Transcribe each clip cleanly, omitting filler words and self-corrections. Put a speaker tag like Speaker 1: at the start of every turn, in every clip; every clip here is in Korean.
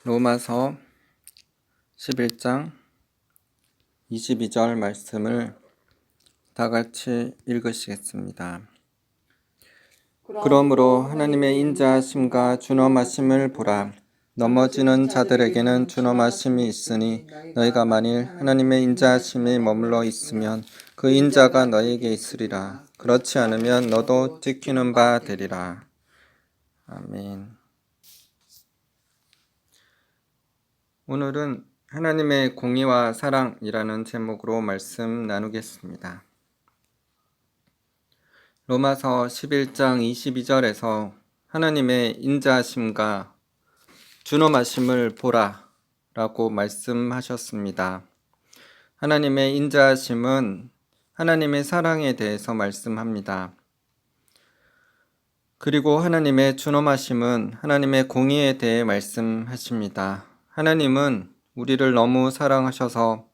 Speaker 1: 로마서 11장 22절 말씀을 다 같이 읽으시겠습니다. 그러므로 하나님의 인자하심과 준엄하심을 보라. 넘어지는 자들에게는 준엄하심이 있으니 너희가 만일 하나님의 인자하심이 머물러 있으면 그 인자가 너희에게 있으리라. 그렇지 않으면 너도 지키는 바 되리라. 아멘. 오늘은 하나님의 공의와 사랑이라는 제목으로 말씀 나누겠습니다. 로마서 11장 22절에서 하나님의 인자하심과 준엄하심을 보라 라고 말씀하셨습니다. 하나님의 인자하심은 하나님의 사랑에 대해서 말씀합니다. 그리고 하나님의 준엄하심은 하나님의 공의에 대해 말씀하십니다. 하나님은 우리를 너무 사랑하셔서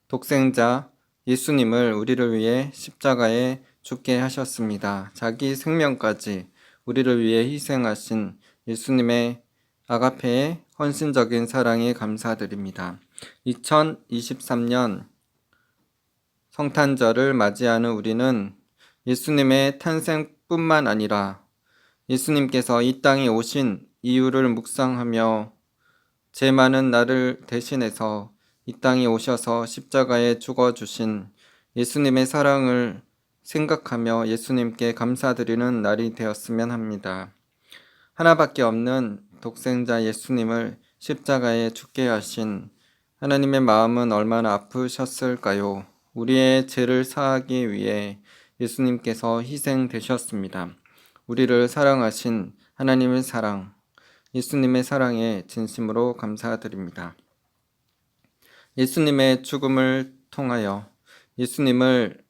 Speaker 1: 독생자 예수님을 우리를 위해 십자가에 죽게 하셨습니다. 자기 생명까지 우리를 위해 희생하신 예수님의 아가페의 헌신적인 사랑에 감사드립니다. 2023년 성탄절을 맞이하는 우리는 예수님의 탄생뿐만 아니라 예수님께서 이 땅에 오신 이유를 묵상하며 죄 많은 나를 대신해서 이 땅에 오셔서 십자가에 죽어주신 예수님의 사랑을 생각하며 예수님께 감사드리는 날이 되었으면 합니다. 하나밖에 없는 독생자 예수님을 십자가에 죽게 하신 하나님의 마음은 얼마나 아프셨을까요? 우리의 죄를 사하기 위해 예수님께서 희생되셨습니다. 우리를 사랑하신 하나님의 사랑, 예수님의 사랑에 진심으로 감사드립니다. 예수님의 죽음을 통하여 예수님을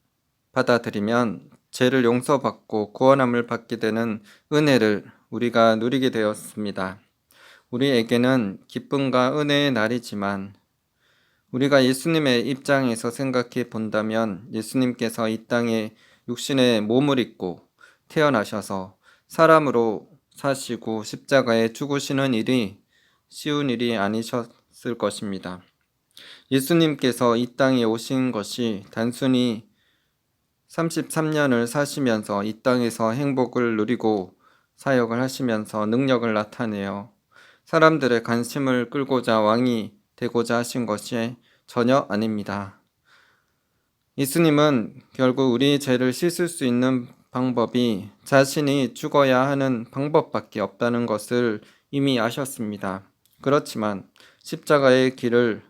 Speaker 1: 받아들이면 죄를 용서받고 구원함을 받게 되는 은혜를 우리가 누리게 되었습니다. 우리에게는 기쁨과 은혜의 날이지만 우리가 예수님의 입장에서 생각해 본다면 예수님께서 이 땅에 육신의 몸을 입고 태어나셔서 사람으로 사시고 십자가에 죽으시는 일이 쉬운 일이 아니셨을 것입니다. 예수님께서 이 땅에 오신 것이 단순히 33년을 사시면서 이 땅에서 행복을 누리고 사역을 하시면서 능력을 나타내어 사람들의 관심을 끌고자 왕이 되고자 하신 것이 전혀 아닙니다. 예수님은 결국 우리 죄를 씻을 수 있는 방법이 자신이 죽어야 하는 방법밖에 없다는 것을 이미 아셨습니다. 그렇지만 십자가의 길을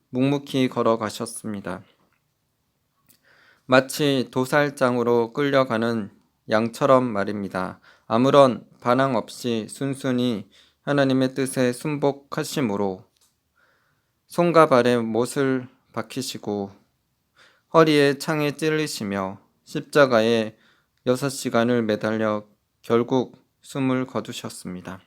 Speaker 1: 묵묵히 걸어가셨습니다. 마치 도살장으로 끌려가는 양처럼 말입니다. 아무런 반항 없이 순순히 하나님의 뜻에 순복하심으로 손과 발에 못을 박히시고 허리에 창에 찔리시며 십자가에 6시간을 매달려 결국 숨을 거두셨습니다.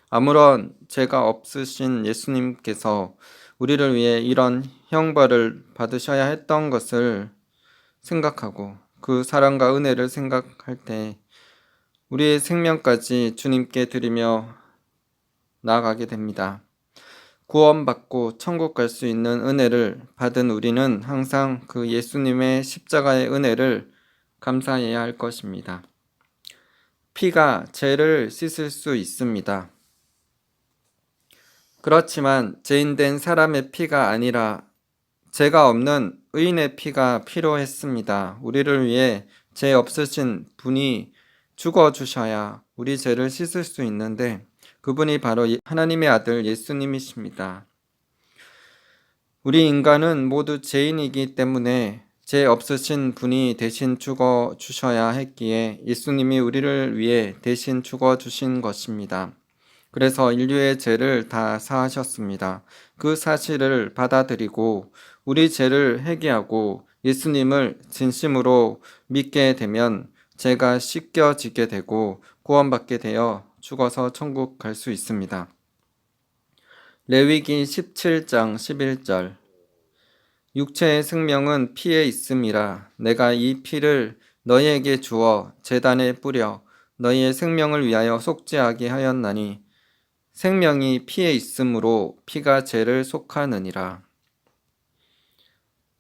Speaker 1: 아무런 죄가 없으신 예수님께서 우리를 위해 이런 형벌을 받으셔야 했던 것을 생각하고 그 사랑과 은혜를 생각할 때 우리의 생명까지 주님께 드리며 나아가게 됩니다. 구원받고 천국 갈 수 있는 은혜를 받은 우리는 항상 그 예수님의 십자가의 은혜를 감사해야 할 것입니다. 피가 죄를 씻을 수 있습니다. 그렇지만 죄인된 사람의 피가 아니라 죄가 없는 의인의 피가 필요했습니다. 우리를 위해 죄 없으신 분이 죽어주셔야 우리 죄를 씻을 수 있는데 그분이 바로 하나님의 아들 예수님이십니다. 우리 인간은 모두 죄인이기 때문에 죄 없으신 분이 대신 죽어주셔야 했기에 예수님이 우리를 위해 대신 죽어주신 것입니다. 그래서 인류의 죄를 다 사하셨습니다. 그 사실을 받아들이고 우리 죄를 회개하고 예수님을 진심으로 믿게 되면 죄가 씻겨지게 되고 구원받게 되어 죽어서 천국 갈 수 있습니다. 레위기 17장 11절 육체의 생명은 피에 있음이라 내가 이 피를 너희에게 주어 제단에 뿌려 너희의 생명을 위하여 속죄하게 하였나니 생명이 피에 있으므로 피가 죄를 속하느니라.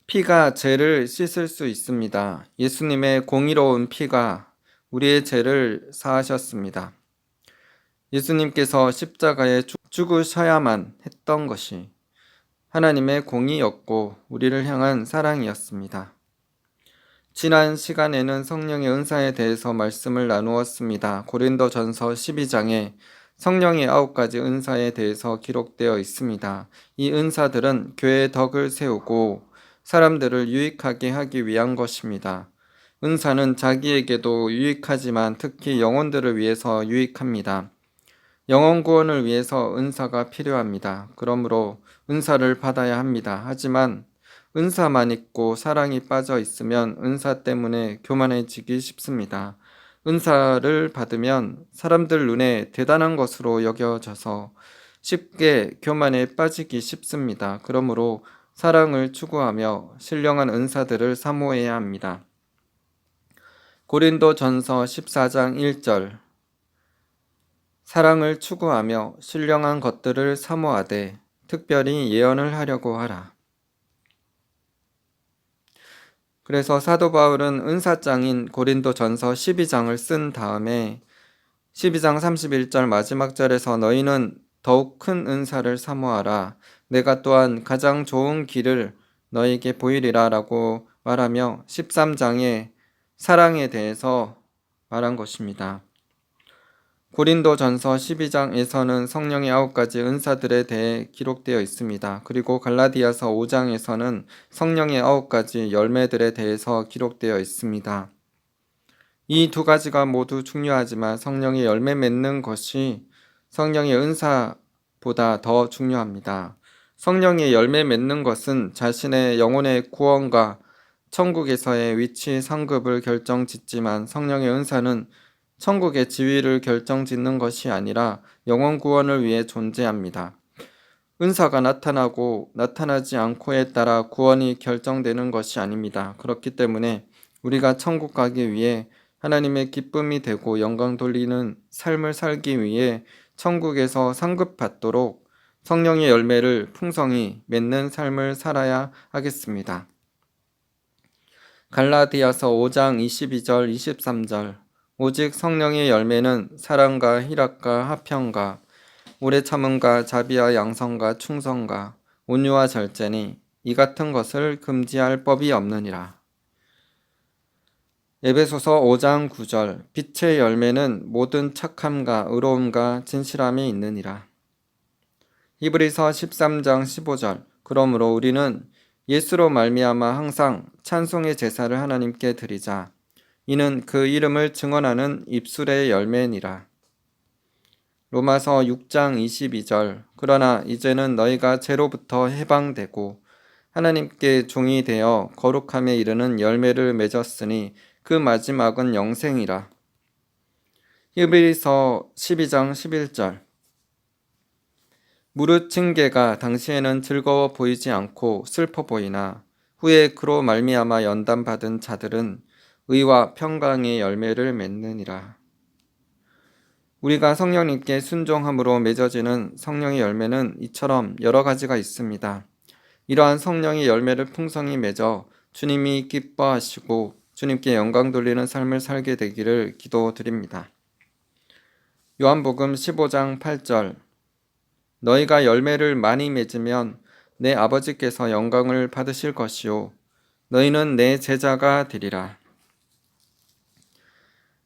Speaker 1: 피가 죄를 씻을 수 있습니다. 예수님의 공의로운 피가 우리의 죄를 사하셨습니다. 예수님께서 십자가에 죽으셔야만 했던 것이 하나님의 공의였고 우리를 향한 사랑이었습니다. 지난 시간에는 성령의 은사에 대해서 말씀을 나누었습니다. 고린도전서 12장에 성령의 9가지 은사에 대해서 기록되어 있습니다. 이 은사들은 교회의 덕을 세우고 사람들을 유익하게 하기 위한 것입니다. 은사는 자기에게도 유익하지만 특히 영혼들을 위해서 유익합니다. 영혼 구원을 위해서 은사가 필요합니다. 그러므로 은사를 받아야 합니다. 하지만 은사만 있고 사랑이 빠져 있으면 은사 때문에 교만해지기 쉽습니다. 은사를 받으면 사람들 눈에 대단한 것으로 여겨져서 쉽게 교만에 빠지기 쉽습니다. 그러므로 사랑을 추구하며 신령한 은사들을 사모해야 합니다. 고린도전서 14장 1절 사랑을 추구하며 신령한 것들을 사모하되 특별히 예언을 하려고 하라. 그래서 사도 바울은 은사장인 고린도전서 12장을 쓴 다음에 12장 31절 마지막 절에서 너희는 더욱 큰 은사를 사모하라. 내가 또한 가장 좋은 길을 너희에게 보이리라 라고 말하며 13장에 사랑에 대해서 말한 것입니다. 고린도전서 12장에서는 성령의 9가지 은사들에 대해 기록되어 있습니다. 그리고 갈라디아서 5장에서는 성령의 9가지 열매들에 대해서 기록되어 있습니다. 이 두 가지가 모두 중요하지만 성령의 열매 맺는 것이 성령의 은사보다 더 중요합니다. 성령의 열매 맺는 것은 자신의 영혼의 구원과 천국에서의 위치 상급을 결정짓지만 성령의 은사는 천국의 지위를 결정짓는 것이 아니라 영혼 구원을 위해 존재합니다. 은사가 나타나고 나타나지 않고에 따라 구원이 결정되는 것이 아닙니다. 그렇기 때문에 우리가 천국 가기 위해 하나님의 기쁨이 되고 영광 돌리는 삶을 살기 위해 천국에서 상급받도록 성령의 열매를 풍성히 맺는 삶을 살아야 하겠습니다. 갈라디아서 5장 22절 23절 오직 성령의 열매는 사랑과 희락과 화평과 오래 참음과 자비와 양성과 충성과 온유와 절제니 이 같은 것을 금지할 법이 없느니라. 에베소서 5장 9절 빛의 열매는 모든 착함과 의로움과 진실함이 있느니라. 히브리서 13장 15절 그러므로 우리는 예수로 말미암아 항상 찬송의 제사를 하나님께 드리자. 이는 그 이름을 증언하는 입술의 열매니라. 로마서 6장 22절 그러나 이제는 너희가 죄로부터 해방되고 하나님께 종이 되어 거룩함에 이르는 열매를 맺었으니 그 마지막은 영생이라. 히브리서 12장 11절 무릇 징계가 당시에는 즐거워 보이지 않고 슬퍼 보이나 후에 그로 말미암아 연단받은 자들은 의와 평강의 열매를 맺느니라. 우리가 성령님께 순종함으로 맺어지는 성령의 열매는 이처럼 여러 가지가 있습니다. 이러한 성령의 열매를 풍성히 맺어 주님이 기뻐하시고 주님께 영광 돌리는 삶을 살게 되기를 기도드립니다. 요한복음 15장 8절 너희가 열매를 많이 맺으면 내 아버지께서 영광을 받으실 것이요 너희는 내 제자가 되리라.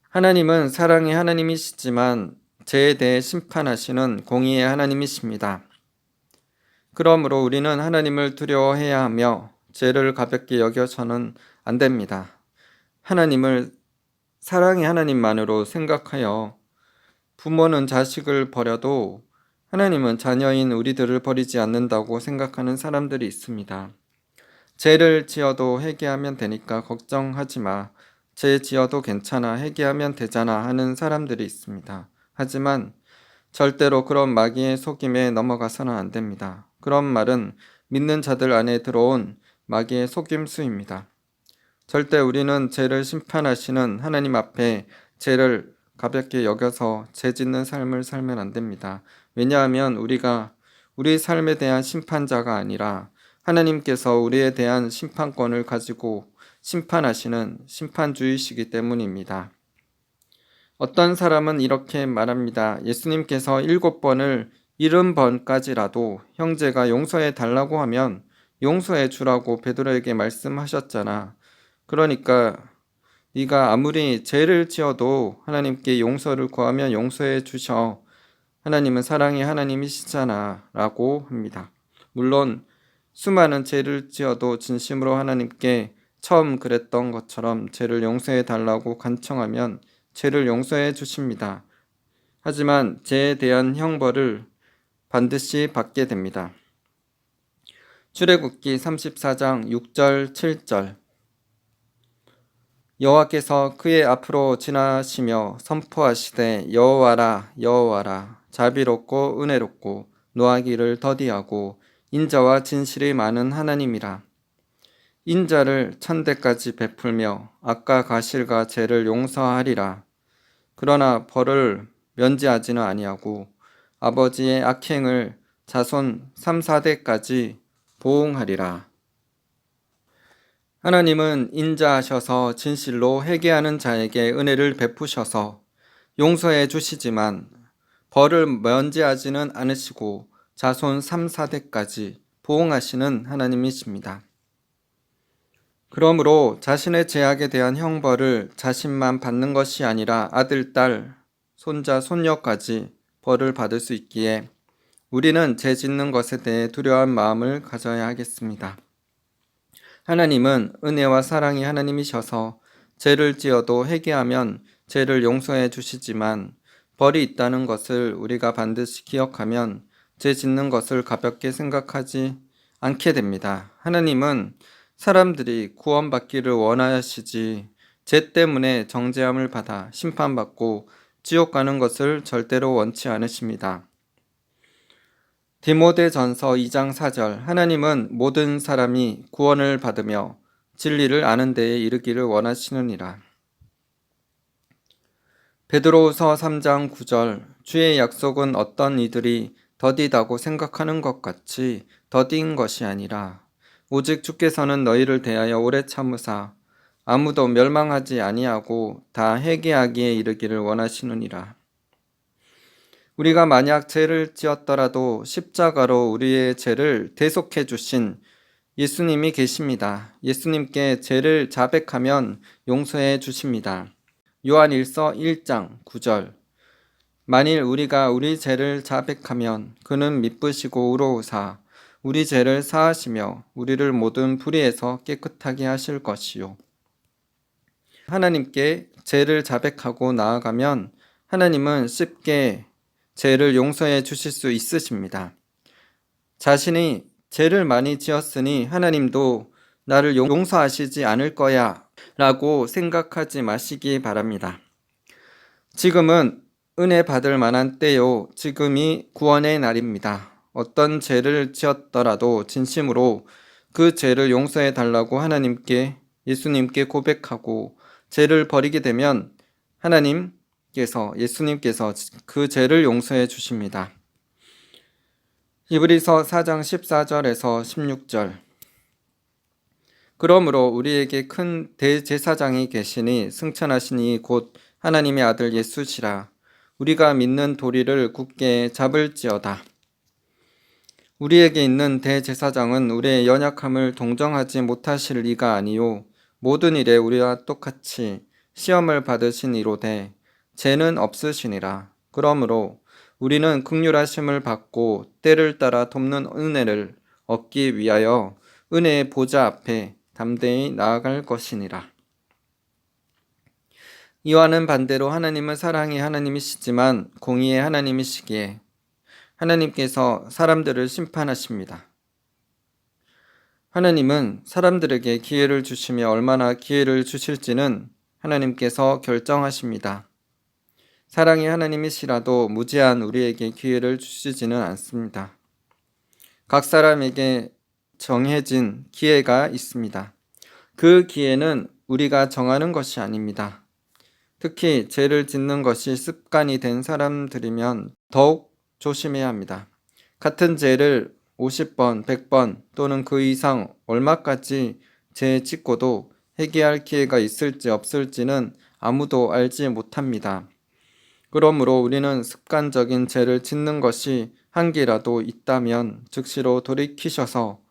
Speaker 1: 하나님은 사랑의 하나님이시지만 죄에 대해 심판하시는 공의의 하나님이십니다. 그러므로 우리는 하나님을 두려워해야 하며 죄를 가볍게 여겨서는 안 됩니다. 하나님을 사랑의 하나님만으로 생각하여 부모는 자식을 버려도 하나님은 자녀인 우리들을 버리지 않는다고 생각하는 사람들이 있습니다. 죄를 지어도 회개하면 되니까 걱정하지 마. 죄 지어도 괜찮아. 회개하면 되잖아 하는 사람들이 있습니다. 하지만 절대로 그런 마귀의 속임에 넘어가서는 안 됩니다. 그런 말은 믿는 자들 안에 들어온 마귀의 속임수입니다. 절대 우리는 죄를 심판하시는 하나님 앞에 죄를 가볍게 여겨서 죄 짓는 삶을 살면 안 됩니다. 왜냐하면 우리가 우리 삶에 대한 심판자가 아니라 하나님께서 우리에 대한 심판권을 가지고 심판하시는 심판주이시기 때문입니다. 어떤 사람은 이렇게 말합니다. 예수님께서 7번을 70번까지라도 형제가 용서해 달라고 하면 용서해 주라고 베드로에게 말씀하셨잖아. 그러니까 네가 아무리 죄를 지어도 하나님께 용서를 구하면 용서해 주셔. 하나님은 사랑의 하나님이시잖아 라고 합니다. 물론 수많은 죄를 지어도 진심으로 하나님께 처음 그랬던 것처럼 죄를 용서해 달라고 간청하면 죄를 용서해 주십니다. 하지만 죄에 대한 형벌을 반드시 받게 됩니다. 출애굽기 34장 6절 7절 여호와께서 그의 앞으로 지나시며 선포하시되 여호와라 여호와라 자비롭고 은혜롭고 노하기를 더디하고 인자와 진실이 많은 하나님이라. 인자를 천대까지 베풀며 악과 가실과 죄를 용서하리라. 그러나 벌을 면제하지는 아니하고 아버지의 악행을 자손 3, 4대까지 보응하리라. 하나님은 인자하셔서 진실로 회개하는 자에게 은혜를 베푸셔서 용서해 주시지만 벌을 면제하지는 않으시고 자손 3, 4대까지 보응하시는 하나님이십니다. 그러므로 자신의 죄악에 대한 형벌을 자신만 받는 것이 아니라 아들, 딸, 손자, 손녀까지 벌을 받을 수 있기에 우리는 죄 짓는 것에 대해 두려워한 마음을 가져야 하겠습니다. 하나님은 은혜와 사랑이 하나님이셔서 죄를 지어도 회개하면 죄를 용서해 주시지만 벌이 있다는 것을 우리가 반드시 기억하면 죄 짓는 것을 가볍게 생각하지 않게 됩니다. 하나님은 사람들이 구원받기를 원하시지 죄 때문에 정죄함을 받아 심판받고 지옥 가는 것을 절대로 원치 않으십니다. 디모데전서 2장 4절 하나님은 모든 사람이 구원을 받으며 진리를 아는 데에 이르기를 원하시느니라. 베드로후서 3장 9절 주의 약속은 어떤 이들이 더디다고 생각하는 것 같이 더딘 것이 아니라 오직 주께서는 너희를 대하여 오래 참으사 아무도 멸망하지 아니하고 다 회개하기에 이르기를 원하시느니라. 우리가 만약 죄를 지었더라도 십자가로 우리의 죄를 대속해 주신 예수님이 계십니다. 예수님께 죄를 자백하면 용서해 주십니다. 요한일서 1장 9절 만일 우리가 우리 죄를 자백하면 그는 미쁘시고 의로우사 우리 죄를 사하시며 우리를 모든 불의에서 깨끗하게 하실 것이요. 하나님께 죄를 자백하고 나아가면 하나님은 쉽게 죄를 용서해 주실 수 있으십니다. 자신이 죄를 많이 지었으니 하나님도 나를 용서하시지 않을 거야 라고 생각하지 마시기 바랍니다. 지금은 은혜 받을 만한 때요. 지금이 구원의 날입니다. 어떤 죄를 지었더라도 진심으로 그 죄를 용서해 달라고 하나님께 예수님께 고백하고 죄를 버리게 되면 예수님께서 그 죄를 용서해 주십니다. 히브리서 4장 14절에서 16절 그러므로 우리에게 큰 대제사장이 계시니 승천하시니 곧 하나님의 아들 예수시라. 우리가 믿는 도리를 굳게 잡을지어다. 우리에게 있는 대제사장은 우리의 연약함을 동정하지 못하실 이가 아니요 모든 일에 우리와 똑같이 시험을 받으신 이로되 죄는 없으시니라. 그러므로 우리는 긍휼하심을 받고 때를 따라 돕는 은혜를 얻기 위하여 은혜의 보좌 앞에 담대히 나아갈 것이니라. 이와는 반대로 하나님은 사랑의 하나님이시지만 공의의 하나님이시기에 하나님께서 사람들을 심판하십니다. 하나님은 사람들에게 기회를 주시며 얼마나 기회를 주실지는 하나님께서 결정하십니다. 사랑의 하나님이시라도 무제한 우리에게 기회를 주시지는 않습니다. 각 사람에게 정해진 기회가 있습니다. 그 기회는 우리가 정하는 것이 아닙니다. 특히 죄를 짓는 것이 습관이 된 사람들이면 더욱 조심해야 합니다. 같은 죄를 50번, 100번 또는 그 이상 얼마까지 죄 짓고도 회개할 기회가 있을지 없을지는 아무도 알지 못합니다. 그러므로 우리는 습관적인 죄를 짓는 것이 한 개라도 있다면 즉시로 돌이키셔서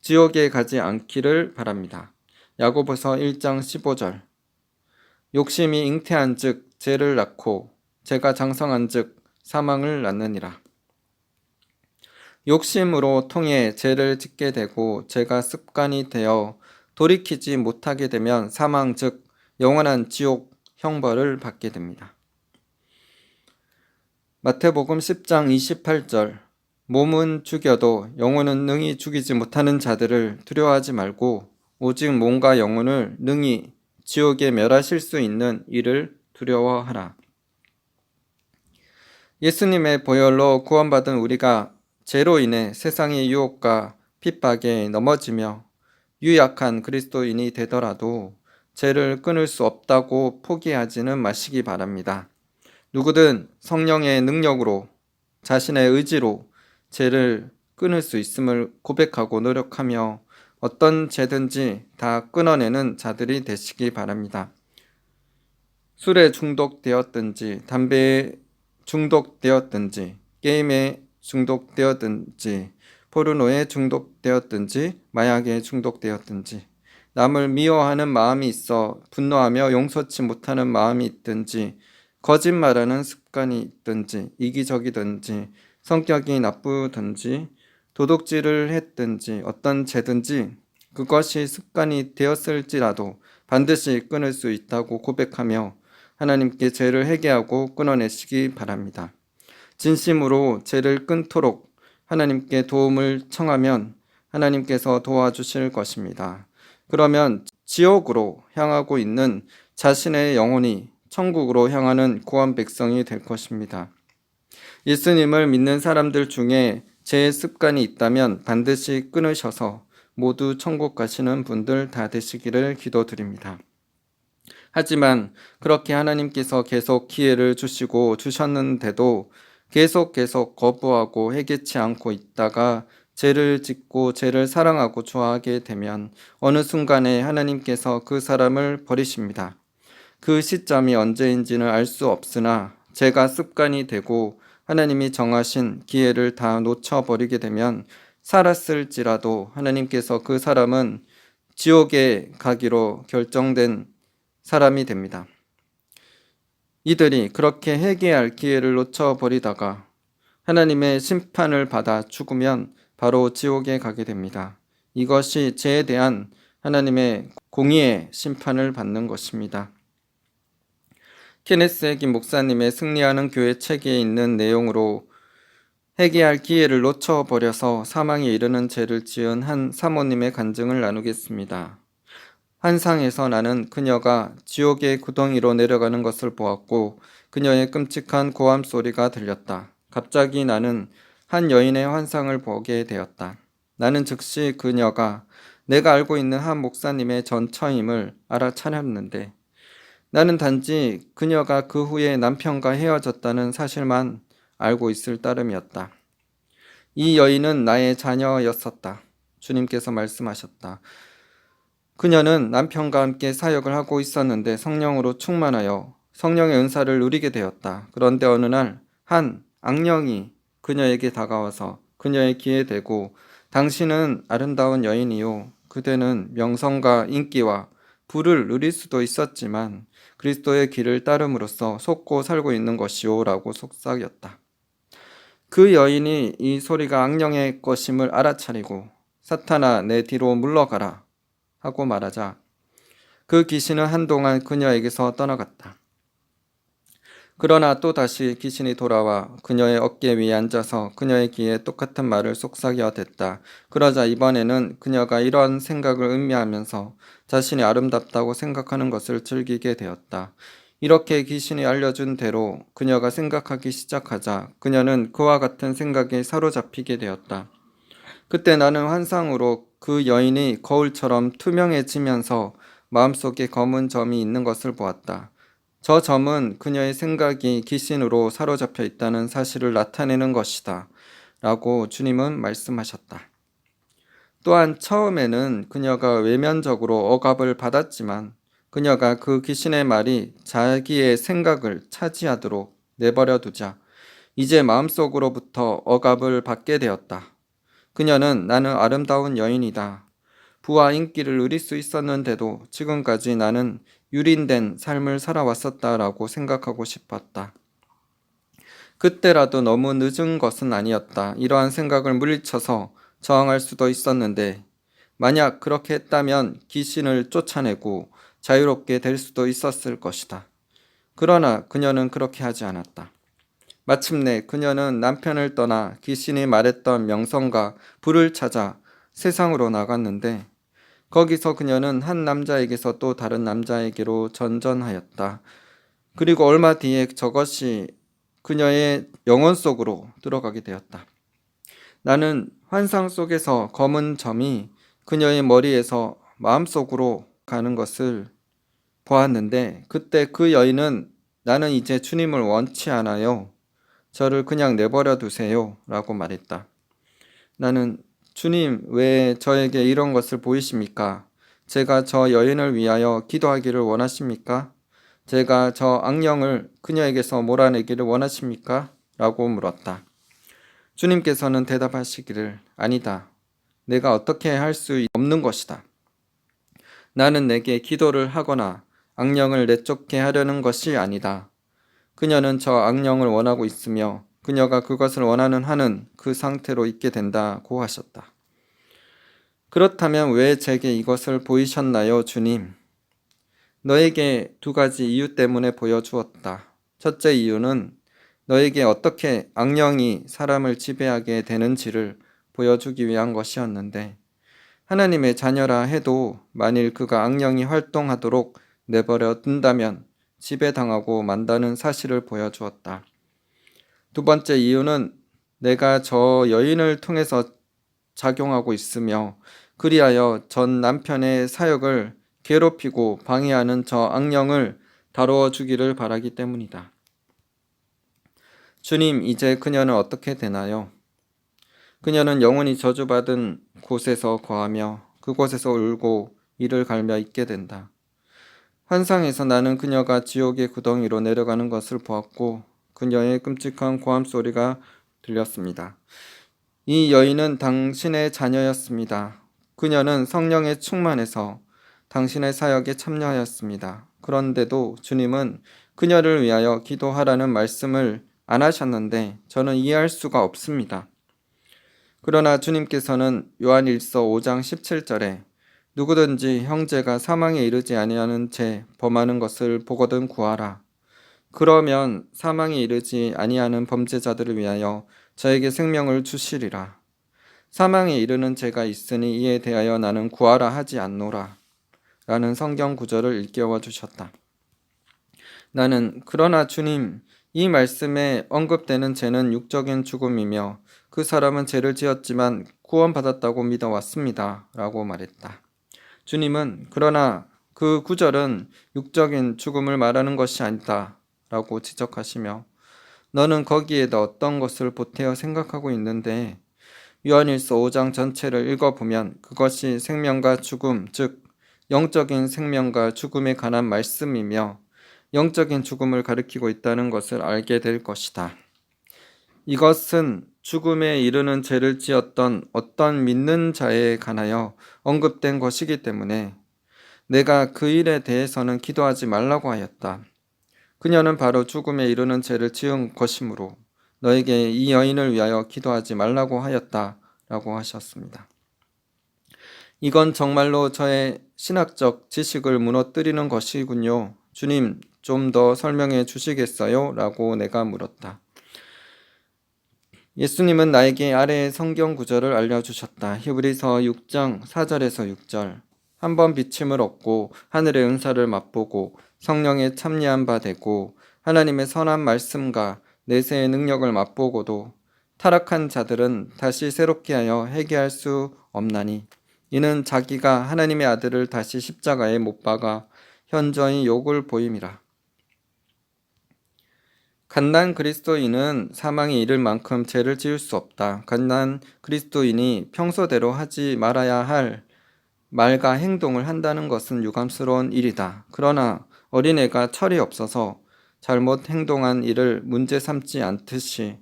Speaker 1: 지옥에 가지 않기를 바랍니다. 야고보서 1장 15절. 욕심이 잉태한즉 죄를 낳고 죄가 장성한즉 사망을 낳느니라. 욕심으로 통해 죄를 짓게 되고 죄가 습관이 되어 돌이키지 못하게 되면 사망 즉 영원한 지옥 형벌을 받게 됩니다. 마태복음 10장 28절. 몸은 죽여도 영혼은 능히 죽이지 못하는 자들을 두려워하지 말고 오직 몸과 영혼을 능히 지옥에 멸하실 수 있는 이를 두려워하라. 예수님의 보혈로 구원받은 우리가 죄로 인해 세상의 유혹과 핍박에 넘어지며 유약한 그리스도인이 되더라도 죄를 끊을 수 없다고 포기하지는 마시기 바랍니다. 누구든 성령의 능력으로 자신의 의지로 죄를 끊을 수 있음을 고백하고 노력하며 어떤 죄든지 다 끊어내는 자들이 되시기 바랍니다. 술에 중독되었든지 담배에 중독되었든지 게임에 중독되었든지 포르노에 중독되었든지 마약에 중독되었든지 남을 미워하는 마음이 있어 분노하며 용서치 못하는 마음이 있든지 거짓말하는 습관이 있든지 이기적이든지 성격이 나쁘든지 도둑질을 했든지 어떤 죄든지 그것이 습관이 되었을지라도 반드시 끊을 수 있다고 고백하며 하나님께 죄를 회개하고 끊어내시기 바랍니다. 진심으로 죄를 끊도록 하나님께 도움을 청하면 하나님께서 도와주실 것입니다. 그러면 지옥으로 향하고 있는 자신의 영혼이 천국으로 향하는 구원 백성이 될 것입니다. 예수님을 믿는 사람들 중에 죄의 습관이 있다면 반드시 끊으셔서 모두 천국 가시는 분들 다 되시기를 기도드립니다. 하지만 그렇게 하나님께서 계속 기회를 주시고 주셨는데도 계속 거부하고 회개치 않고 있다가 죄를 짓고 죄를 사랑하고 좋아하게 되면 어느 순간에 하나님께서 그 사람을 버리십니다. 그 시점이 언제인지는 알 수 없으나 죄가 습관이 되고 하나님이 정하신 기회를 다 놓쳐버리게 되면 살았을지라도 하나님께서 그 사람은 지옥에 가기로 결정된 사람이 됩니다. 이들이 그렇게 회개할 기회를 놓쳐버리다가 하나님의 심판을 받아 죽으면 바로 지옥에 가게 됩니다. 이것이 죄에 대한 하나님의 공의의 심판을 받는 것입니다. 케네스 해긴 목사님의 승리하는 교회 책에 있는 내용으로 회개할 기회를 놓쳐버려서 사망에 이르는 죄를 지은 한 사모님의 간증을 나누겠습니다. 환상에서 나는 그녀가 지옥의 구덩이로 내려가는 것을 보았고 그녀의 끔찍한 고함 소리가 들렸다. 갑자기 나는 한 여인의 환상을 보게 되었다. 나는 즉시 그녀가 내가 알고 있는 한 목사님의 전처임을 알아차렸는데 나는 단지 그녀가 그 후에 남편과 헤어졌다는 사실만 알고 있을 따름이었다. 이 여인은 나의 자녀였었다. 주님께서 말씀하셨다. 그녀는 남편과 함께 사역을 하고 있었는데 성령으로 충만하여 성령의 은사를 누리게 되었다. 그런데 어느 날 한 악령이 그녀에게 다가와서 그녀의 귀에 대고 당신은 아름다운 여인이요. 그대는 명성과 인기와 부를 누릴 수도 있었지만 그리스도의 길을 따름으로써 속고 살고 있는 것이오 라고 속삭였다. 그 여인이 이 소리가 악령의 것임을 알아차리고 사탄아 내 뒤로 물러가라 하고 말하자 그 귀신은 한동안 그녀에게서 떠나갔다. 그러나 또 다시 귀신이 돌아와 그녀의 어깨 위에 앉아서 그녀의 귀에 똑같은 말을 속삭여 댔다. 그러자 이번에는 그녀가 이런 생각을 음미하면서 자신이 아름답다고 생각하는 것을 즐기게 되었다. 이렇게 귀신이 알려준 대로 그녀가 생각하기 시작하자 그녀는 그와 같은 생각에 사로잡히게 되었다. 그때 나는 환상으로 그 여인이 거울처럼 투명해지면서 마음속에 검은 점이 있는 것을 보았다. 저 점은 그녀의 생각이 귀신으로 사로잡혀 있다는 사실을 나타내는 것이다. 라고 주님은 말씀하셨다. 또한 처음에는 그녀가 외면적으로 억압을 받았지만 그녀가 그 귀신의 말이 자기의 생각을 차지하도록 내버려 두자 이제 마음속으로부터 억압을 받게 되었다. 그녀는 나는 아름다운 여인이다. 부와 인기를 누릴 수 있었는데도 지금까지 나는 유린된 삶을 살아왔었다라고 생각하고 싶었다. 그때라도 너무 늦은 것은 아니었다. 이러한 생각을 물리쳐서 저항할 수도 있었는데 만약 그렇게 했다면 귀신을 쫓아내고 자유롭게 될 수도 있었을 것이다. 그러나 그녀는 그렇게 하지 않았다. 마침내 그녀는 남편을 떠나 귀신이 말했던 명성과 부를 찾아 세상으로 나갔는데 거기서 그녀는 한 남자에게서 또 다른 남자에게로 전전하였다. 그리고 얼마 뒤에 저것이 그녀의 영혼 속으로 들어가게 되었다. 나는 환상 속에서 검은 점이 그녀의 머리에서 마음속으로 가는 것을 보았는데 그때 그 여인은 나는 이제 주님을 원치 않아요. 저를 그냥 내버려 두세요. 라고 말했다. 나는 주님 왜 저에게 이런 것을 보이십니까? 제가 저 여인을 위하여 기도하기를 원하십니까? 제가 저 악령을 그녀에게서 몰아내기를 원하십니까? 라고 물었다. 주님께서는 대답하시기를 아니다. 내가 어떻게 할 수 없는 것이다. 나는 내게 기도를 하거나 악령을 내쫓게 하려는 것이 아니다. 그녀는 저 악령을 원하고 있으며 그녀가 그것을 원하는 한은 그 상태로 있게 된다고 하셨다. 그렇다면 왜 제게 이것을 보이셨나요, 주님? 너에게 두 가지 이유 때문에 보여주었다. 첫째 이유는 너에게 어떻게 악령이 사람을 지배하게 되는지를 보여주기 위한 것이었는데 하나님의 자녀라 해도 만일 그가 악령이 활동하도록 내버려 둔다면 지배당하고 만다는 사실을 보여주었다. 두 번째 이유는 내가 저 여인을 통해서 작용하고 있으며 그리하여 전 남편의 사역을 괴롭히고 방해하는 저 악령을 다루어 주기를 바라기 때문이다. 주님, 이제 그녀는 어떻게 되나요? 그녀는 영원히 저주받은 곳에서 거하며 그곳에서 울고 이를 갈며 있게 된다. 환상에서 나는 그녀가 지옥의 구덩이로 내려가는 것을 보았고 그녀의 끔찍한 고함 소리가 들렸습니다. 이 여인은 당신의 자녀였습니다. 그녀는 성령에 충만해서 당신의 사역에 참여하였습니다. 그런데도 주님은 그녀를 위하여 기도하라는 말씀을 안 하셨는데 저는 이해할 수가 없습니다. 그러나 주님께서는 요한일서 5장 17절에 누구든지 형제가 사망에 이르지 아니하는 채 범하는 것을 보거든 구하라. 그러면 사망에 이르지 아니하는 범죄자들을 위하여 저에게 생명을 주시리라. 사망에 이르는 죄가 있으니 이에 대하여 나는 구하라 하지 않노라. 라는 성경 구절을 일깨워 주셨다. 나는 그러나 주님, 이 말씀에 언급되는 죄는 육적인 죽음이며 그 사람은 죄를 지었지만 구원받았다고 믿어왔습니다. 라고 말했다. 주님은 그러나 그 구절은 육적인 죽음을 말하는 것이 아니다. 라고 지적하시며 너는 거기에다 어떤 것을 보태어 생각하고 있는데 요한일서 5장 전체를 읽어보면 그것이 생명과 죽음, 즉 영적인 생명과 죽음에 관한 말씀이며 영적인 죽음을 가리키고 있다는 것을 알게 될 것이다. 이것은 죽음에 이르는 죄를 지었던 어떤 믿는 자에 관하여 언급된 것이기 때문에 내가 그 일에 대해서는 기도하지 말라고 하였다. 그녀는 바로 죽음에 이르는 죄를 지은 것이므로 너에게 이 여인을 위하여 기도하지 말라고 하였다 라고 하셨습니다. 이건 정말로 저의 신학적 지식을 무너뜨리는 것이군요. 주님, 좀 더 설명해 주시겠어요? 라고 내가 물었다. 예수님은 나에게 아래의 성경 구절을 알려주셨다. 히브리서 6장 4절에서 6절. 한 번 비침을 얻고 하늘의 은사를 맛보고 성령에 참여한 바 되고 하나님의 선한 말씀과 내세의 능력을 맛보고도 타락한 자들은 다시 새롭게 하여 회개할 수 없나니 이는 자기가 하나님의 아들을 다시 십자가에 못 박아 현저히 욕을 보임이라. 갓난 그리스도인은 사망에 이를 만큼 죄를 지을 수 없다. 갓난 그리스도인이 평소대로 하지 말아야 할 말과 행동을 한다는 것은 유감스러운 일이다. 그러나 어린애가 철이 없어서 잘못 행동한 일을 문제 삼지 않듯이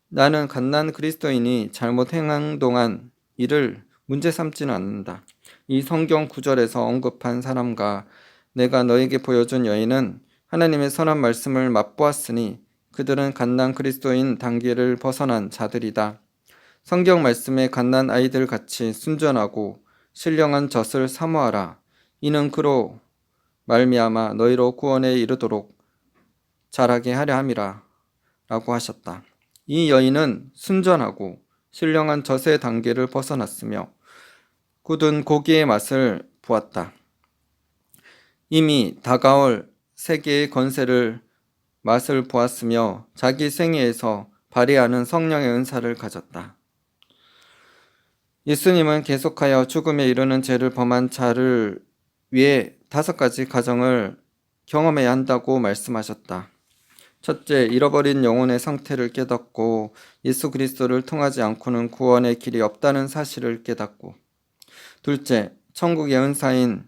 Speaker 1: 나는 갓난 그리스도인이 잘못 행동한 일을 문제 삼지는 않는다. 이 성경 구절에서 언급한 사람과 내가 너에게 보여준 여인은 하나님의 선한 말씀을 맛보았으니 그들은 갓난 그리스도인 단계를 벗어난 자들이다. 성경 말씀에 갓난 아이들 같이 순전하고 신령한 젖을 사모하라. 이는 그로 말미암아 너희로 구원에 이르도록 자라게 하려 함이라 라고 하셨다. 이 여인은 순전하고 신령한 젖의 단계를 벗어났으며 굳은 고기의 맛을 보았다. 이미 다가올 세계의 권세를 맛을 보았으며 자기 생애에서 발휘하는 성령의 은사를 가졌다. 예수님은 계속하여 죽음에 이르는 죄를 범한 자를 위해 5가지 가정을 경험해야 한다고 말씀하셨다. 첫째, 잃어버린 영혼의 상태를 깨닫고 예수 그리스도를 통하지 않고는 구원의 길이 없다는 사실을 깨닫고, 둘째, 천국의 은사인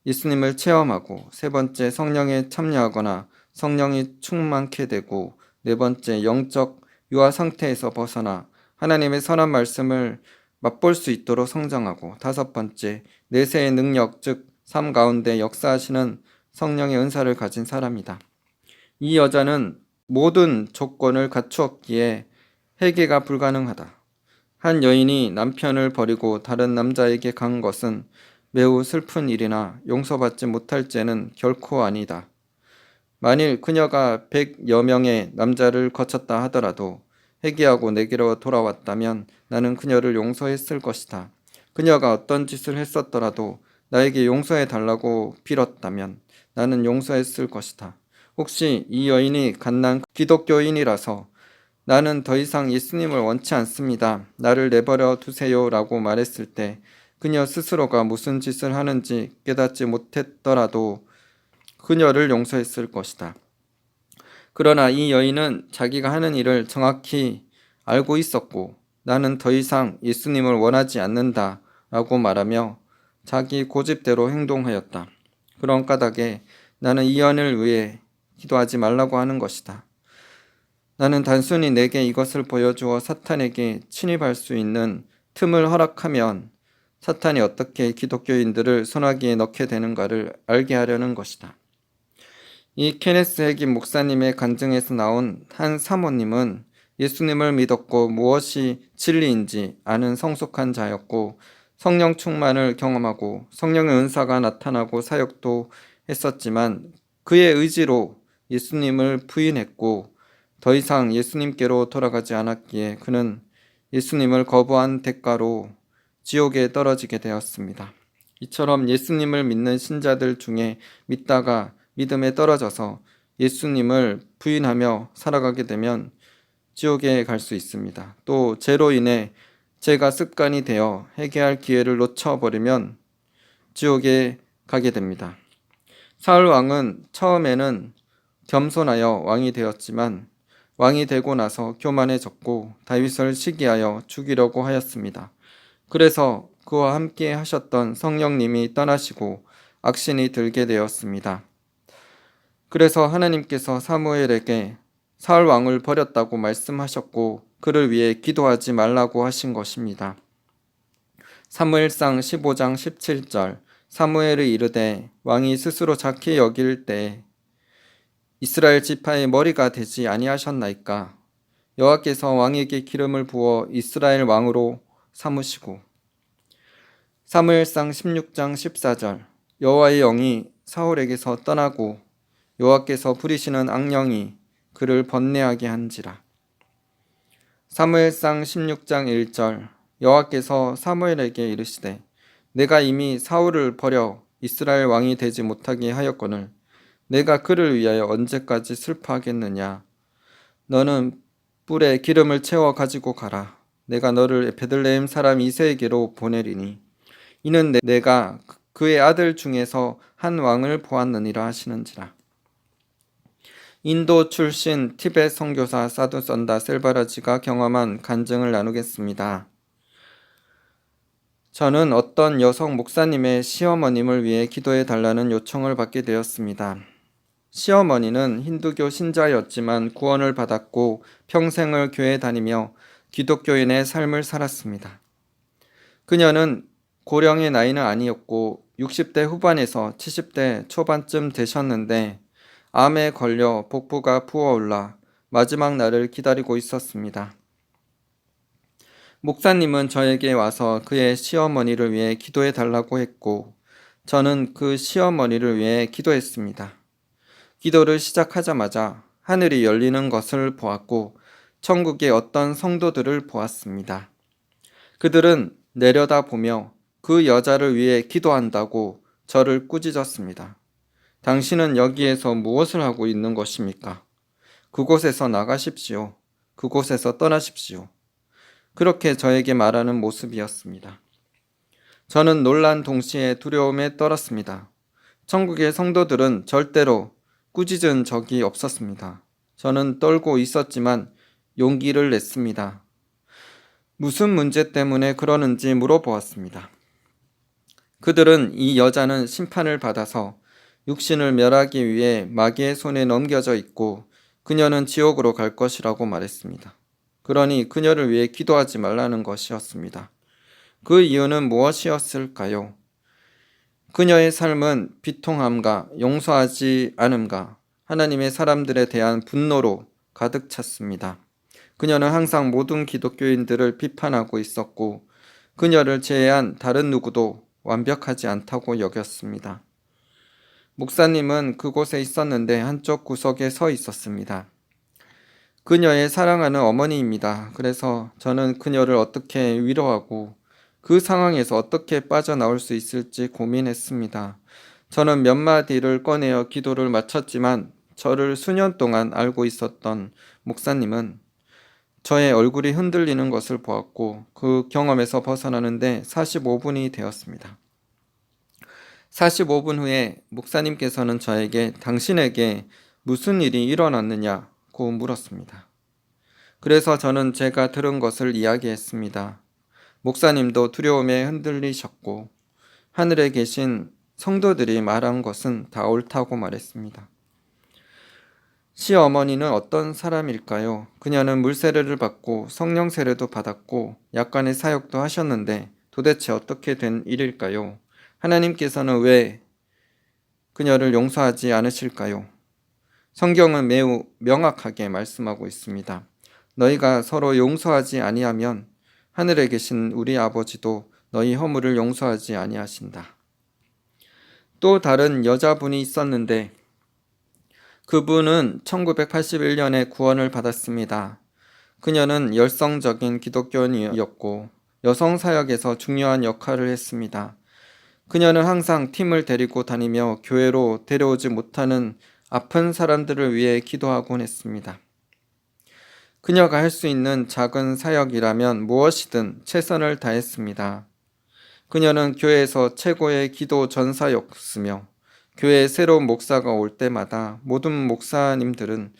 Speaker 1: 예수님을 체험하고, 세 번째, 성령에 참여하거나 성령이 충만케 되고, 네 번째, 영적 유아 상태에서 벗어나 하나님의 선한 말씀을 맛볼 수 있도록 성장하고, 다섯 번째, 내세의 능력, 즉 삶 가운데 역사하시는 성령의 은사를 가진 사람이다. 이 여자는 모든 조건을 갖추었기에 회개가 불가능하다. 한 여인이 남편을 버리고 다른 남자에게 간 것은 매우 슬픈 일이나 용서받지 못할 죄는 결코 아니다. 만일 그녀가 100여 명의 남자를 거쳤다 하더라도 회개하고 내게로 돌아왔다면 나는 그녀를 용서했을 것이다. 그녀가 어떤 짓을 했었더라도 나에게 용서해 달라고 빌었다면 나는 용서했을 것이다. 혹시 이 여인이 갓난 기독교인이라서 나는 더 이상 예수님을 원치 않습니다. 나를 내버려 두세요 라고 말했을 때 그녀 스스로가 무슨 짓을 하는지 깨닫지 못했더라도 그녀를 용서했을 것이다. 그러나 이 여인은 자기가 하는 일을 정확히 알고 있었고 나는 더 이상 예수님을 원하지 않는다 라고 말하며 자기 고집대로 행동하였다. 그런 까닭에 나는 이 여인을 위해 기도하지 말라고 하는 것이다. 나는 단순히 내게 이것을 보여주어 사탄에게 침입할 수 있는 틈을 허락하면 사탄이 어떻게 기독교인들을 소나기에 넣게 되는가를 알게 하려는 것이다. 이 케네스 해긴 목사님의 간증에서 나온 한 사모님은 예수님을 믿었고 무엇이 진리인지 아는 성숙한 자였고 성령 충만을 경험하고 성령의 은사가 나타나고 사역도 했었지만 그의 의지로 예수님을 부인했고 더 이상 예수님께로 돌아가지 않았기에 그는 예수님을 거부한 대가로 지옥에 떨어지게 되었습니다. 이처럼 예수님을 믿는 신자들 중에 믿다가 믿음에 떨어져서 예수님을 부인하며 살아가게 되면 지옥에 갈 수 있습니다. 또 죄로 인해 죄가 습관이 되어 회개할 기회를 놓쳐버리면 지옥에 가게 됩니다. 사울 왕은 처음에는 겸손하여 왕이 되었지만 왕이 되고 나서 교만해졌고 다윗을 시기하여 죽이려고 하였습니다. 그래서 그와 함께 하셨던 성령님이 떠나시고 악신이 들게 되었습니다. 그래서 하나님께서 사무엘에게 사울 왕을 버렸다고 말씀하셨고 그를 위해 기도하지 말라고 하신 것입니다. 사무엘상 15장 17절 사무엘이 이르되 왕이 스스로 작게 여길 때 이스라엘 지파의 머리가 되지 아니하셨나이까. 여호와께서 왕에게 기름을 부어 이스라엘 왕으로 삼으시고. 사무엘상 16장 14절 여호와의 영이 사울에게서 떠나고 여호와께서 부리시는 악령이 그를 번뇌하게 한지라. 사무엘상 16장 1절 여호와께서 사무엘에게 이르시되 내가 이미 사울을 버려 이스라엘 왕이 되지 못하게 하였거늘 내가 그를 위하여 언제까지 슬퍼하겠느냐. 너는 뿔에 기름을 채워 가지고 가라. 내가 너를 베들레헴 사람 이새에게로 보내리니 이는 내가 그의 아들 중에서 한 왕을 보았느니라 하시는지라. 인도 출신 티베트 선교사 사두선다 셀바라지가 경험한 간증을 나누겠습니다. 저는 어떤 여성 목사님의 시어머님을 위해 기도해 달라는 요청을 받게 되었습니다. 시어머니는 힌두교 신자였지만 구원을 받았고 평생을 교회 다니며 기독교인의 삶을 살았습니다. 그녀는 고령의 나이는 아니었고 60대 후반에서 70대 초반쯤 되셨는데 암에 걸려 복부가 부어올라 마지막 날을 기다리고 있었습니다. 목사님은 저에게 와서 그의 시어머니를 위해 기도해 달라고 했고 저는 그 시어머니를 위해 기도했습니다. 기도를 시작하자마자 하늘이 열리는 것을 보았고 천국의 어떤 성도들을 보았습니다. 그들은 내려다보며 그 여자를 위해 기도한다고 저를 꾸짖었습니다. 당신은 여기에서 무엇을 하고 있는 것입니까? 그곳에서 나가십시오. 그곳에서 떠나십시오. 그렇게 저에게 말하는 모습이었습니다. 저는 놀란 동시에 두려움에 떨었습니다. 천국의 성도들은 절대로 꾸짖은 적이 없었습니다. 저는 떨고 있었지만 용기를 냈습니다. 무슨 문제 때문에 그러는지 물어보았습니다. 그들은 이 여자는 심판을 받아서 육신을 멸하기 위해 마귀의 손에 넘겨져 있고 그녀는 지옥으로 갈 것이라고 말했습니다. 그러니 그녀를 위해 기도하지 말라는 것이었습니다. 그 이유는 무엇이었을까요? 그녀의 삶은 비통함과 용서하지 않음과 하나님의 사람들에 대한 분노로 가득 찼습니다. 그녀는 항상 모든 기독교인들을 비판하고 있었고 그녀를 제외한 다른 누구도 완벽하지 않다고 여겼습니다. 목사님은 그곳에 있었는데 한쪽 구석에 서 있었습니다. 그녀의 사랑하는 어머니입니다. 그래서 저는 그녀를 어떻게 위로하고 그 상황에서 어떻게 빠져나올 수 있을지 고민했습니다. 저는 몇 마디를 꺼내어 기도를 마쳤지만 저를 수년 동안 알고 있었던 목사님은 저의 얼굴이 흔들리는 것을 보았고 그 경험에서 벗어나는데 45분이 되었습니다. 45분 후에 목사님께서는 저에게 당신에게 무슨 일이 일어났느냐고 물었습니다. 그래서 저는 제가 들은 것을 이야기했습니다. 목사님도 두려움에 흔들리셨고 하늘에 계신 성도들이 말한 것은 다 옳다고 말했습니다. 시어머니는 어떤 사람일까요? 그녀는 물세례를 받고 성령 세례도 받았고 약간의 사역도 하셨는데 도대체 어떻게 된 일일까요? 하나님께서는 왜 그녀를 용서하지 않으실까요? 성경은 매우 명확하게 말씀하고 있습니다. 너희가 서로 용서하지 아니하면 하늘에 계신 우리 아버지도 너희 허물을 용서하지 아니하신다. 또 다른 여자분이 있었는데 그분은 1981년에 구원을 받았습니다. 그녀는 열성적인 기독교인이었고 여성 사역에서 중요한 역할을 했습니다. 그녀는 항상 팀을 데리고 다니며 교회로 데려오지 못하는 아픈 사람들을 위해 기도하곤 했습니다. 그녀가 할 수 있는 작은 사역이라면 무엇이든 최선을 다했습니다. 그녀는 교회에서 최고의 기도 전사였으며 교회에 새로운 목사가 올 때마다 모든 목사님들은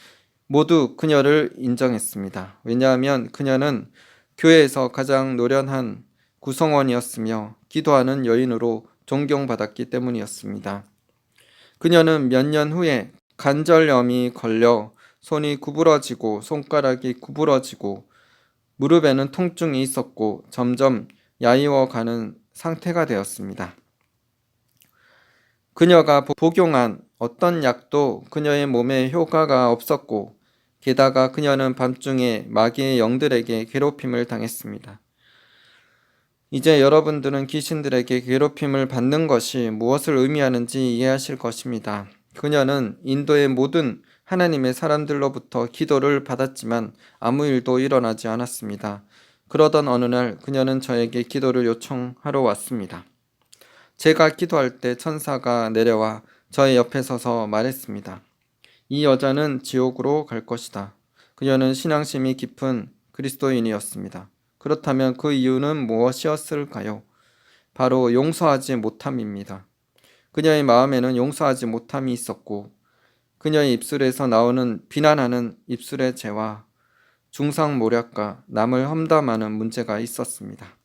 Speaker 1: 모두 그녀를 인정했습니다. 왜냐하면 그녀는 교회에서 가장 노련한 구성원이었으며 기도하는 여인으로 존경받았기 때문이었습니다. 그녀는 몇 년 후에 관절염이 걸려 손이 구부러지고 손가락이 구부러지고 무릎에는 통증이 있었고 점점 야위어가는 상태가 되었습니다. 그녀가 복용한 어떤 약도 그녀의 몸에 효과가 없었고 게다가 그녀는 밤중에 마귀의 영들에게 괴롭힘을 당했습니다. 이제 여러분들은 귀신들에게 괴롭힘을 받는 것이 무엇을 의미하는지 이해하실 것입니다. 그녀는 인도의 모든 하나님의 사람들로부터 기도를 받았지만 아무 일도 일어나지 않았습니다. 그러던 어느 날 그녀는 저에게 기도를 요청하러 왔습니다. 제가 기도할 때 천사가 내려와 저의 옆에 서서 말했습니다. 이 여자는 지옥으로 갈 것이다. 그녀는 신앙심이 깊은 그리스도인이었습니다. 그렇다면 그 이유는 무엇이었을까요? 바로 용서하지 못함입니다. 그녀의 마음에는 용서하지 못함이 있었고 그녀의 입술에서 나오는 비난하는 입술의 죄와 중상모략과 남을 험담하는 문제가 있었습니다.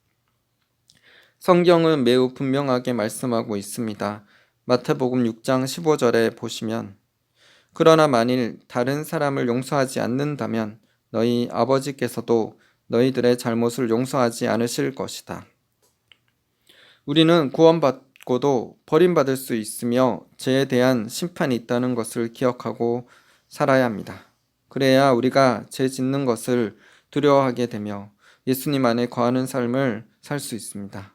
Speaker 1: 성경은 매우 분명하게 말씀하고 있습니다. 마태복음 6장 15절에 보시면 그러나 만일 다른 사람을 용서하지 않는다면 너희 아버지께서도 너희들의 잘못을 용서하지 않으실 것이다. 우리는 구원받고도 버림받을 수 있으며 죄에 대한 심판이 있다는 것을 기억하고 살아야 합니다. 그래야 우리가 죄 짓는 것을 두려워하게 되며 예수님 안에 거하는 삶을 살 수 있습니다.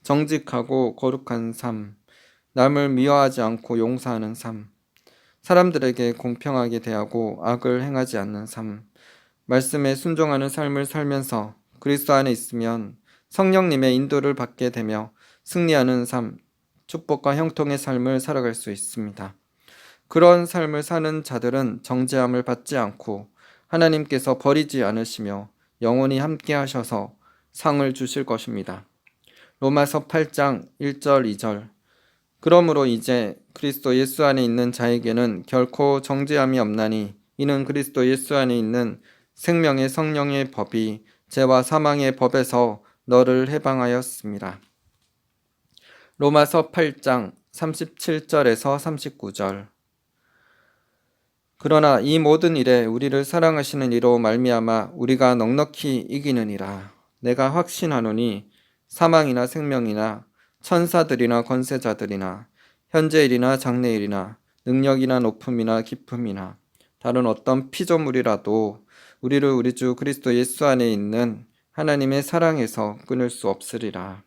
Speaker 1: 정직하고 거룩한 삶, 남을 미워하지 않고 용서하는 삶, 사람들에게 공평하게 대하고 악을 행하지 않는 삶, 말씀에 순종하는 삶을 살면서 그리스도 안에 있으면 성령님의 인도를 받게 되며 승리하는 삶, 축복과 형통의 삶을 살아갈 수 있습니다. 그런 삶을 사는 자들은 정죄함을 받지 않고 하나님께서 버리지 않으시며 영원히 함께 하셔서 상을 주실 것입니다. 로마서 8장 1절 2절 그러므로 이제 그리스도 예수 안에 있는 자에게는 결코 정죄함이 없나니 이는 그리스도 예수 안에 있는 생명의 성령의 법이 죄와 사망의 법에서 너를 해방하였습니다. 로마서 8장 37절에서 39절 그러나 이 모든 일에 우리를 사랑하시는 이로 말미암아 우리가 넉넉히 이기느니라. 내가 확신하노니 사망이나 생명이나 천사들이나 권세자들이나 현재일이나 장래일이나 능력이나 높음이나 깊음이나 다른 어떤 피조물이라도 우리를 우리 주 그리스도 예수 안에 있는 하나님의 사랑에서 끊을 수 없으리라.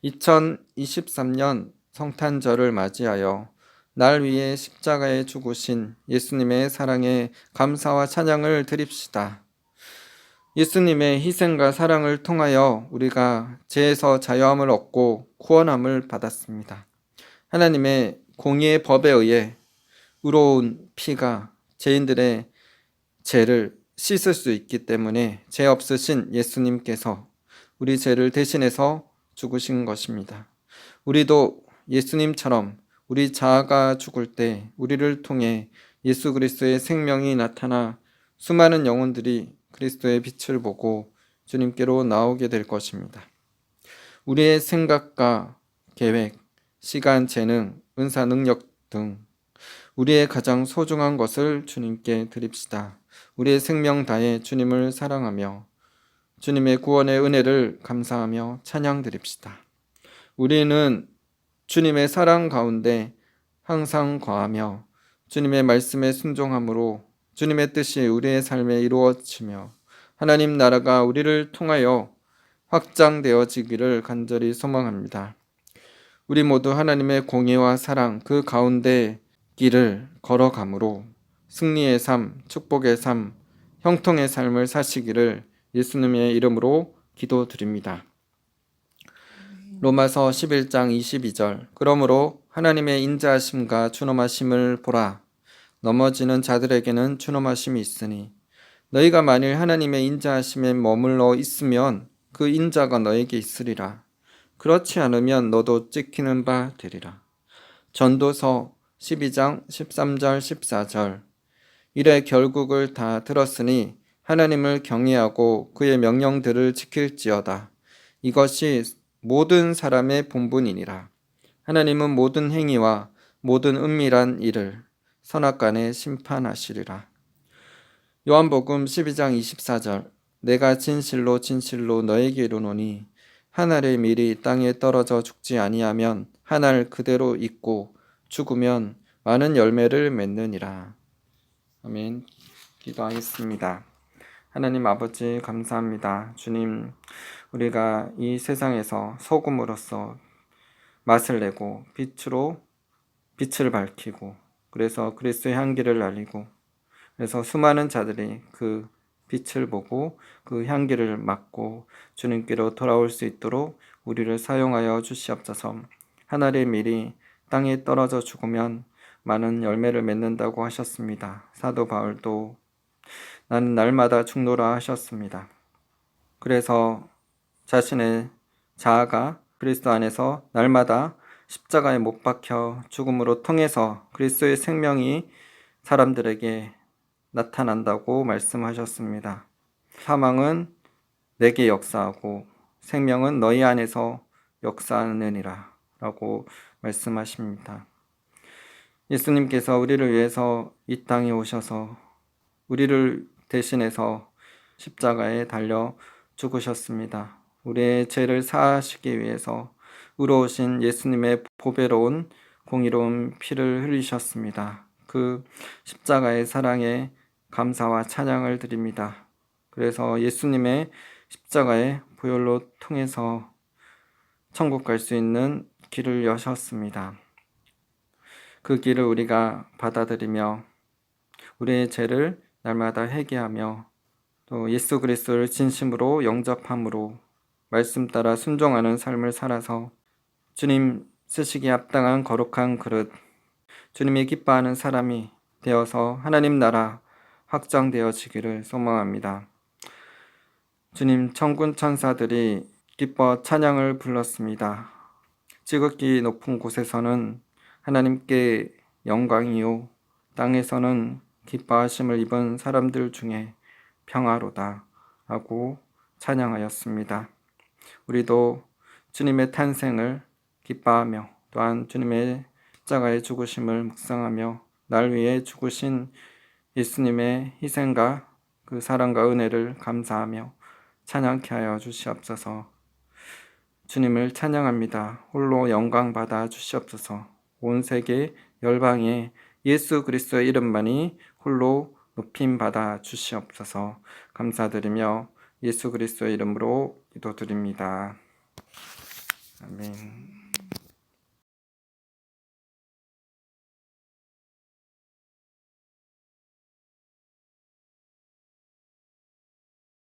Speaker 1: 2023년 성탄절을 맞이하여 날 위해 십자가에 죽으신 예수님의 사랑에 감사와 찬양을 드립시다. 예수님의 희생과 사랑을 통하여 우리가 죄에서 자유함을 얻고 구원함을 받았습니다. 하나님의 공의의 법에 의해 의로운 피가 죄인들의 죄를 씻을 수 있기 때문에 죄 없으신 예수님께서 우리 죄를 대신해서 죽으신 것입니다. 우리도 예수님처럼 우리 자아가 죽을 때 우리를 통해 예수 그리스도의 생명이 나타나 수많은 영혼들이 그리스도의 빛을 보고 주님께로 나오게 될 것입니다. 우리의 생각과 계획, 시간, 재능, 은사, 능력 등 우리의 가장 소중한 것을 주님께 드립시다. 우리의 생명 다해 주님을 사랑하며 주님의 구원의 은혜를 감사하며 찬양 드립시다. 우리는 주님의 사랑 가운데 항상 거하며 주님의 말씀에 순종함으로 주님의 뜻이 우리의 삶에 이루어지며 하나님 나라가 우리를 통하여 확장되어지기를 간절히 소망합니다. 우리 모두 하나님의 공의와 사랑 그 가운데 길을 걸어가므로 승리의 삶, 축복의 삶, 형통의 삶을 사시기를 예수님의 이름으로 기도드립니다. 로마서 11장 22절 그러므로 하나님의 인자하심과 준엄하심을 보라. 넘어지는 자들에게는 준엄하심이 있으니 너희가 만일 하나님의 인자하심에 머물러 있으면 그 인자가 너에게 있으리라. 그렇지 않으면 너도 찍히는 바 되리라. 전도서 12장 13절 14절 이래 결국을 다 들었으니 하나님을 경외하고 그의 명령들을 지킬지어다. 이것이 모든 사람의 본분이니라. 하나님은 모든 행위와 모든 은밀한 일을 선악간에 심판하시리라. 요한복음 12장 24절 내가 진실로 진실로 너에게 이르노니 한 알의 밀이 땅에 떨어져 죽지 아니하면 한 알 그대로 있고 죽으면 많은 열매를 맺느니라. 아멘. 기도하겠습니다. 하나님 아버지 감사합니다. 주님, 우리가 이 세상에서 소금으로서 맛을 내고 빛으로 빛을 밝히고 그래서 그리스도의 향기를 알리고 그래서 수많은 자들이 그 빛을 보고 그 향기를 맡고 주님께로 돌아올 수 있도록 우리를 사용하여 주시옵소서. 한 알의 밀이 땅에 떨어져 죽으면 많은 열매를 맺는다고 하셨습니다. 사도 바울도 나는 날마다 죽노라 하셨습니다. 그래서 자신의 자아가 그리스도 안에서 날마다 십자가에 못 박혀 죽음으로 통해서 그리스도의 생명이 사람들에게 나타난다고 말씀하셨습니다. 사망은 내게 역사하고 생명은 너희 안에서 역사하느니라 라고 말씀하십니다. 예수님께서 우리를 위해서 이 땅에 오셔서 우리를 대신해서 십자가에 달려 죽으셨습니다. 우리의 죄를 사하시기 위해서 의로우신 예수님의 보배로운 공의로운 피를 흘리셨습니다. 그 십자가의 사랑에 감사와 찬양을 드립니다. 그래서 예수님의 십자가의 보혈로 통해서 천국 갈 수 있는 길을 여셨습니다. 그 길을 우리가 받아들이며 우리의 죄를 날마다 회개하며 또 예수 그리스도를 진심으로 영접함으로 말씀 따라 순종하는 삶을 살아서 주님 쓰시기에 합당한 거룩한 그릇, 주님이 기뻐하는 사람이 되어서 하나님 나라 확장되어지기를 소망합니다. 주님 천군 천사들이 기뻐 찬양을 불렀습니다. 지극히 높은 곳에서는 하나님께 영광이요 땅에서는 기뻐하심을 입은 사람들 중에 평화로다 하고 찬양하였습니다. 우리도 주님의 탄생을 기뻐하며 또한 주님의 십자가의 죽으심을 묵상하며 날 위해 죽으신 예수님의 희생과 그 사랑과 은혜를 감사하며 찬양케 하여 주시옵소서. 주님을 찬양합니다. 홀로 영광 받아 주시옵소서. 온 세계 열방에 예수 그리스도의 이름만이 홀로 높임 받아 주시옵소서. 감사드리며 예수 그리스도의 이름으로 기도드립니다. 아멘.